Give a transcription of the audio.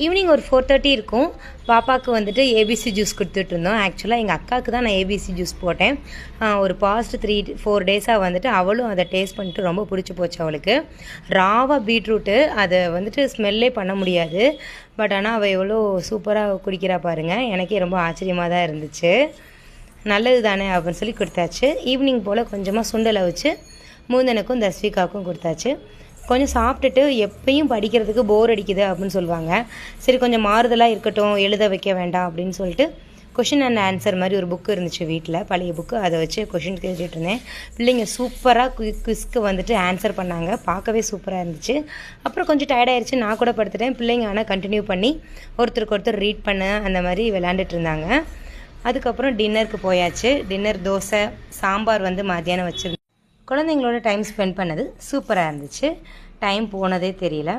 Evening ஒரு 4:30 இருக்கும். பாப்பாவுக்கு வந்துட்டு ஏபிசி ஜூஸ் கொடுத்துட்டு இருந்தோம். ஆக்சுவலாக எங்கள் அக்காவுக்கு தான் நான் ஏபிசி ஜூஸ் போட்டேன். ஒரு பாஸ்ட் 3-4 டேஸாக வந்துட்டு அவளும் அதை டேஸ்ட் பண்ணிட்டு ரொம்ப பிடிச்சி போச்சு அவளுக்கு. ராவா பீட்ரூட்டு அதை வந்துட்டு ஸ்மெல்லே பண்ண முடியாது. பட் ஆனால் அவள் எவ்வளோ சூப்பராக குடிக்கிறா பாருங்கள். எனக்கே ரொம்ப ஆச்சரியமாக தான் இருந்துச்சு. நல்லது தானே அப்படின்னு சொல்லி கொடுத்தாச்சு. ஈவினிங் போல் கொஞ்சமாக சுண்டலை வச்சு மூந்தனுக்கும் தஸ்விகாவுக்கும் கொடுத்தாச்சு. கொஞ்சம் சாப்பிட்டுட்டு எப்பயும் படிக்கிறதுக்கு போர் அடிக்குது அப்படின்னு சொல்லுவாங்க. சரி கொஞ்சம் மாறுதலாக இருக்கட்டும், எழுத வைக்க வேண்டாம் அப்படின்னு சொல்லிட்டு கொஷின் அண்ட் ஆன்சர் மாதிரி ஒரு புக்கு இருந்துச்சு வீட்டில், பழைய புக்கு. அதை வச்சு கொஷின் கேட்டுட்டு இருந்தேன். பிள்ளைங்க சூப்பராக குவிஸ்க்கு வந்துட்டு ஆன்சர் பண்ணாங்க. பார்க்கவே சூப்பராக இருந்துச்சு. அப்புறம் கொஞ்சம் டயர்டாயிருச்சு, நான் கூட படுத்துட்டேன். பிள்ளைங்க ஆனால் கண்டினியூ பண்ணி ஒருத்தருக்கு ஒருத்தர் ரீட் பண்ண அந்த மாதிரி விளையாண்டுட்டு இருந்தாங்க. அதுக்கப்புறம் டின்னருக்கு போயாச்சு. டின்னர் தோசை சாம்பார் வந்து மத்தியானம் வச்சுருந்தேன். குழந்தைங்களோட டைம் ஸ்பெண்ட் பண்ணது சூப்பராக இருந்துச்சு. டைம் போனதே தெரியல.